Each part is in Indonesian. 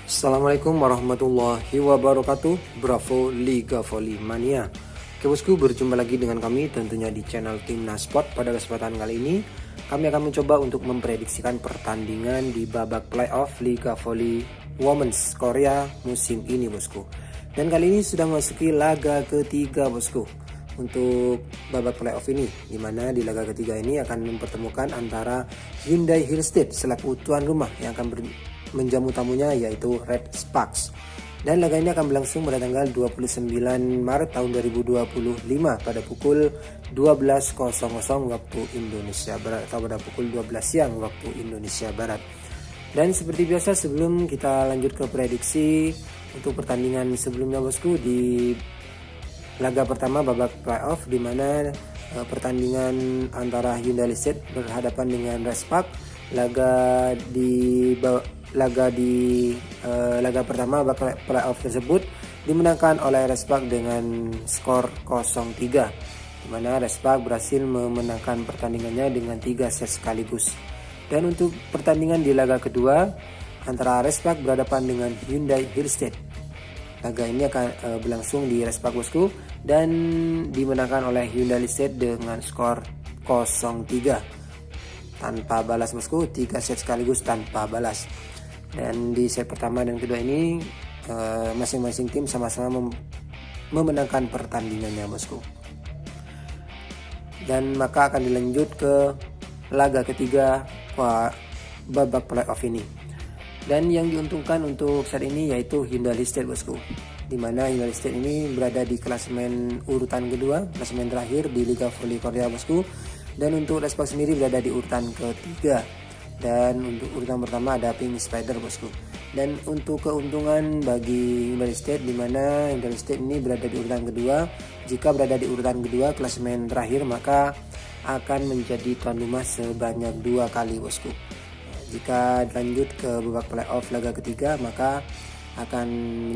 Assalamualaikum warahmatullahi wabarakatuh. Bravo Liga Volley Mania. Oke bosku, berjumpa lagi dengan kami tentunya di channel Timnas Sport. Pada kesempatan kali ini kami akan mencoba untuk memprediksikan pertandingan di babak playoff Liga Volley Women's Korea musim ini bosku. Dan kali ini sudah memasuki laga ketiga bosku untuk babak playoff ini, dimana di laga ketiga ini akan mempertemukan antara Hyundai Hillstead selaku tuan rumah yang akan menjamu tamunya yaitu Red Sparks. Dan laga ini akan berlangsung pada tanggal 29 Maret tahun 2025 pada pukul 12.00 waktu Indonesia Barat atau pada pukul 12 siang waktu Indonesia Barat. Dan seperti biasa sebelum kita lanjut ke prediksi untuk pertandingan sebelumnya bosku, di laga pertama babak playoff di mana pertandingan antara Hyundai Hillstead berhadapan dengan Red Sparks. Laga pertama babak playoff tersebut dimenangkan oleh Red Sparks dengan skor 0-3, di mana Red Sparks berhasil memenangkan pertandingannya dengan 3 set sekaligus. Dan untuk pertandingan di laga kedua antara Red Sparks berhadapan dengan Hyundai Hillstead, laga ini akan berlangsung di Red Sparks bosku dan dimenangkan oleh Hyundai Hillstead dengan skor 0-3 tanpa balas bosku, 3 set sekaligus tanpa balas. Dan di set pertama dan kedua ini masing-masing tim sama-sama memenangkan pertandingannya bosku. Dan maka akan dilanjut ke laga ketiga babak playoff ini. Dan yang diuntungkan untuk saat ini yaitu Hyundai Hillstead bosku, dimana Hyundai Hillstead ini berada di klasemen urutan kedua, klasemen terakhir di Liga Volley Korea bosku. Dan untuk Red Sparks sendiri berada di urutan ketiga. Dan untuk urutan pertama ada Pink Spider bosku. Dan untuk keuntungan bagi Hyundai Hillstead, dimana Hyundai Hillstead ini berada di urutan kedua. Jika berada di urutan kedua klasemen terakhir, maka akan menjadi tuan rumah sebanyak 2 kali bosku. Jika lanjut ke babak playoff laga ketiga, maka akan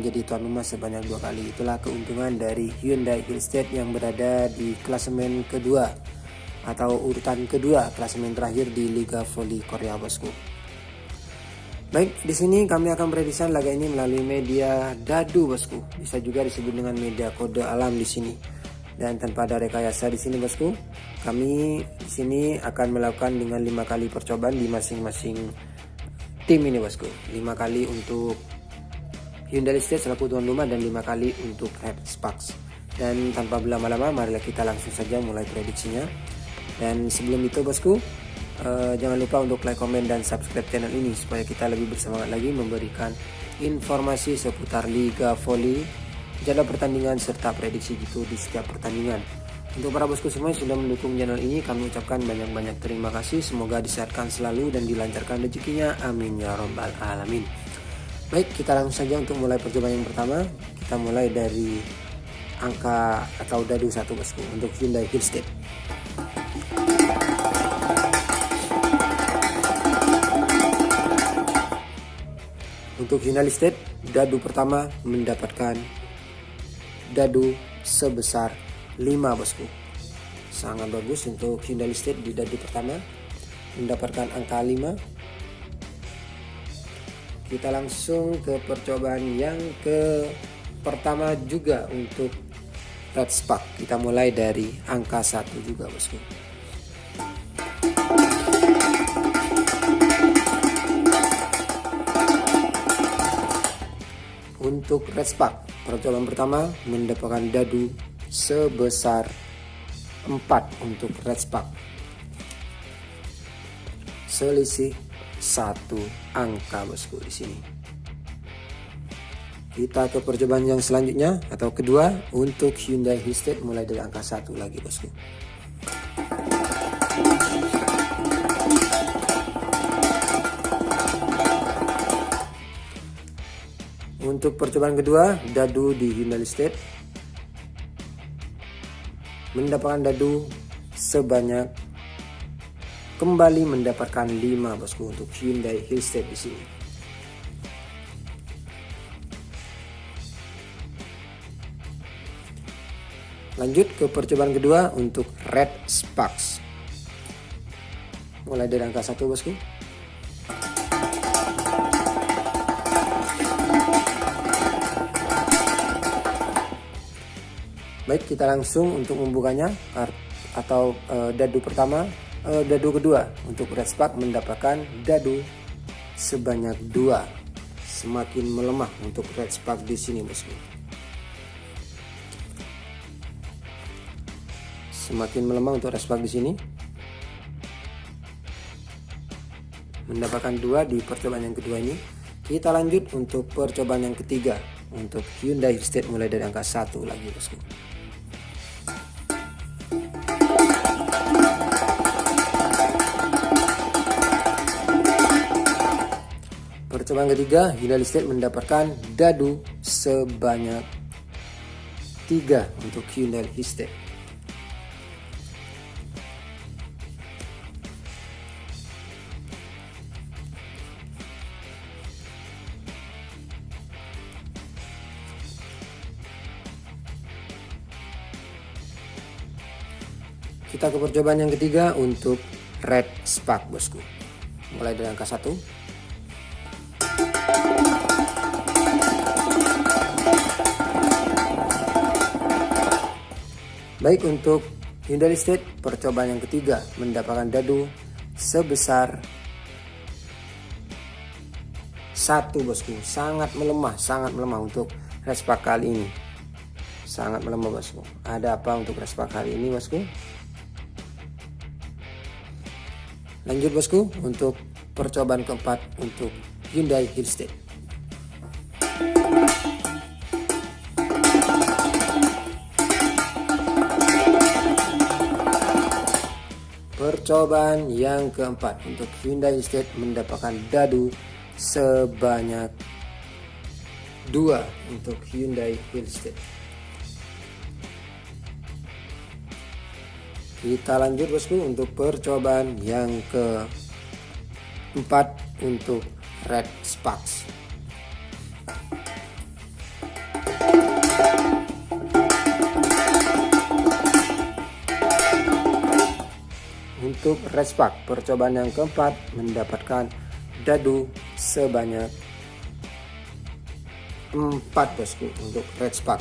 menjadi tuan rumah sebanyak 2 kali. Itulah keuntungan dari Hyundai Hillstead yang berada di klasemen kedua atau urutan kedua, klasemen terakhir di Liga Volley Korea bosku. Baik, di sini kami akan prediksikan laga ini melalui media dadu bosku. Bisa juga disebut dengan media kode alam di sini. Dan tanpa ada rekayasa di sini bosku, kami di sini akan melakukan dengan 5 kali percobaan di masing-masing tim ini bosku. 5 kali untuk Hyundai Hillstead selaku tuan rumah dan 5 kali untuk Red Sparks. Dan tanpa berlama-lama, marilah kita langsung saja mulai prediksinya. Dan sebelum itu bosku, jangan lupa untuk like, komen, dan subscribe channel ini supaya kita lebih bersemangat lagi memberikan informasi seputar Liga Volley, jadwal pertandingan, serta prediksi gitu di setiap pertandingan. Untuk para bosku semua yang sudah mendukung channel ini, kami ucapkan banyak-banyak terima kasih. Semoga disehatkan selalu dan dilancarkan rezekinya, amin ya robbal alamin. Baik, kita langsung saja untuk mulai percobaan yang pertama. Kita mulai dari angka atau dadu 1 bosku untuk Hyundai Hillstead. Untuk Hyundai Hillstead, dadu pertama mendapatkan dadu sebesar 5 bosku. Sangat bagus untuk Hyundai Hillstead di dadu pertama mendapatkan angka 5. Kita langsung ke percobaan yang ke pertama juga untuk Red Sparks. Kita mulai dari angka 1 juga bosku. Untuk Red Sparks, percobaan pertama mendapatkan dadu sebesar 4 untuk Red Sparks. Selisih 1 angka bosku di sini. Kita ke percobaan yang selanjutnya atau kedua untuk Hyundai Hillstead, mulai dari angka 1 lagi bosku. Untuk percobaan kedua, dadu di Hyundai Hillstead mendapatkan dadu sebanyak kembali mendapatkan 5 bosku untuk Hyundai Hillstead di sini. Lanjut ke percobaan kedua untuk Red Sparks. Mulai dari angka 1 bosku. Baik, kita langsung untuk membukanya atau dadu pertama, dadu kedua untuk red spark mendapatkan dadu sebanyak 2. Semakin melemah untuk red spark di sini, bosku. Semakin melemah untuk red spark di sini. Mendapatkan 2 di percobaan yang kedua ini. Kita lanjut untuk percobaan yang ketiga untuk Hyundai Hillstead mulai dari angka 1 lagi, bosku. Percobaan ketiga, Hyundai Hillstead mendapatkan dadu sebanyak 3 untuk Hyundai Hillstead. Kita ke percobaan yang ketiga untuk red spark, bosku. Mulai dari angka 1. Baik, untuk Hyundai Hillstead percobaan yang ketiga mendapatkan dadu sebesar 1, bosku. Sangat melemah untuk red spark kali ini. Sangat melemah, bosku. Ada apa untuk red spark kali ini, bosku? Lanjut, bosku, untuk percobaan keempat untuk Hyundai Hillstead. Percobaan yang keempat untuk Hyundai Hillstead mendapatkan dadu sebanyak 2 untuk Hyundai Hillstead. Kita lanjut, bosku, untuk percobaan yang keempat untuk red sparks. Untuk red spark percobaan yang keempat mendapatkan dadu sebanyak 4, bosku, untuk red spark.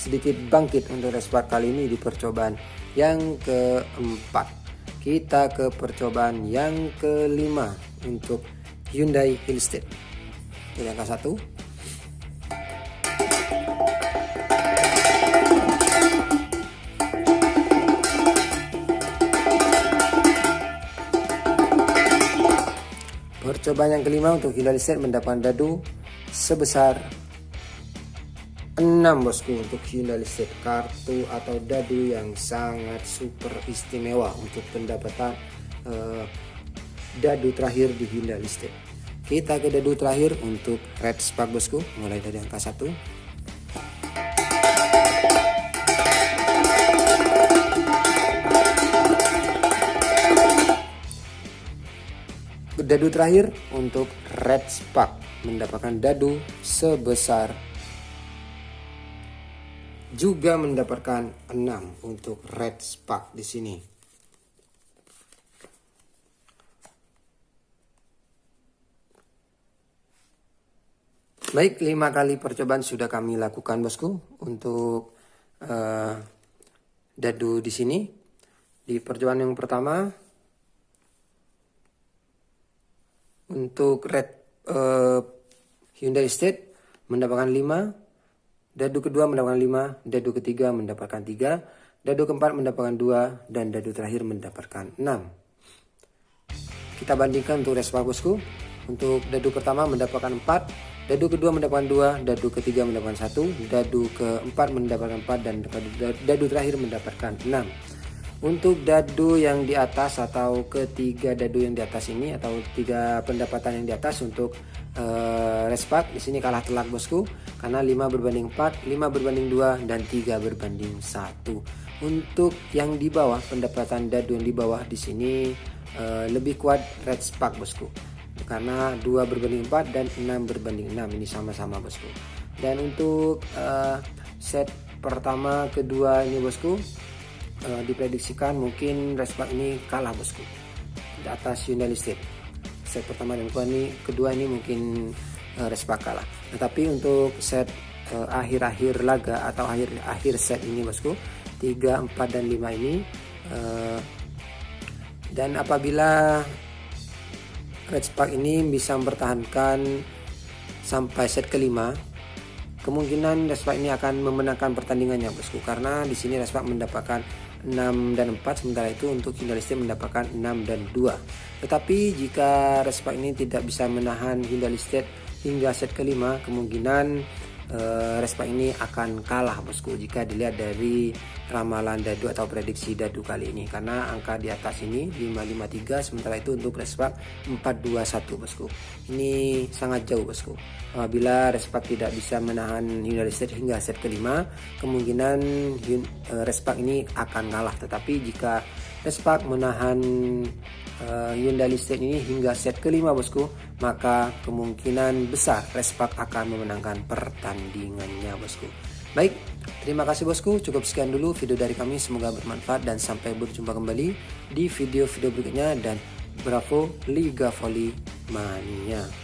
Sedikit bangkit untuk red spark kali ini di percobaan yang keempat. Kita ke percobaan yang kelima untuk Hyundai Hillstead. Dari angka 1. Percobaan yang kelima untuk Hyundai Hillstead mendapatkan dadu sebesar 6, bosku, untuk Hyundai Hillstead. Kartu atau dadu yang sangat super istimewa untuk pendapatan dadu terakhir di Hyundai Hillstead. Kita ke dadu terakhir untuk red spark, bosku, mulai dari angka 1. Dadu terakhir untuk red spark mendapatkan dadu sebesar juga mendapatkan 6 untuk red spark di sini. Baik, 5 kali percobaan sudah kami lakukan, bosku, untuk dadu di sini. Di percobaan yang pertama untuk red Hyundai Hillstead mendapatkan 5. Dadu kedua mendapatkan 5, dadu ketiga mendapatkan 3, dadu keempat mendapatkan 2, dan dadu terakhir mendapatkan 6. Kita bandingkan untuk red spark, bosku. Untuk dadu pertama mendapatkan 4, dadu kedua mendapatkan 2, dadu ketiga mendapatkan 1, dadu keempat mendapatkan 4, dan dadu terakhir mendapatkan 6. Untuk dadu yang di atas atau ketiga dadu yang di atas ini atau 3 pendapatan yang di atas untuk red spark di sini kalah telak, bosku, karena 5 berbanding 4, 5 berbanding 2, dan 3 berbanding 1. Untuk yang di bawah, pendapatan dadu yang di bawah di sini lebih kuat red spark, bosku, karena 2 berbanding 4 dan 6 berbanding 6. Ini sama-sama, bosku. Dan untuk set pertama kedua ini, bosku, diprediksikan mungkin red spark ini kalah, bosku, di atas Hyundai Hillstead. Set pertama dan kedua ini mungkin red spark kalah. Nah, tapi untuk set akhir-akhir laga atau akhir set ini bosku, 3, 4 dan 5 ini. Dan apabila Red Spark ini bisa mempertahankan sampai set kelima, kemungkinan Red Spark ini akan memenangkan pertandingannya bosku, karena di sini Red Spark mendapatkan 6 dan 4, sementara itu untuk Hinduistic mendapatkan 6 dan 2. Tetapi jika Red Spark ini tidak bisa menahan Hinduistic hingga set kelima, kemungkinan Red Spark ini akan kalah bosku jika dilihat dari ramalan dadu atau prediksi dadu kali ini, karena angka di atas ini 553, sementara itu untuk Red Spark 421 bosku. Ini sangat jauh bosku. Apabila Red Spark tidak bisa menahan Hinduistic hingga set kelima, kemungkinan Red Spark ini akan kalah. Tetapi jika Red Spark menahan Hyundai Listed ini hingga set kelima bosku, maka kemungkinan besar Red Spark akan memenangkan pertandingannya bosku. Baik, terima kasih bosku, cukup sekian dulu video dari kami, semoga bermanfaat dan sampai berjumpa kembali di video-video berikutnya, dan bravo Liga Voli Mania.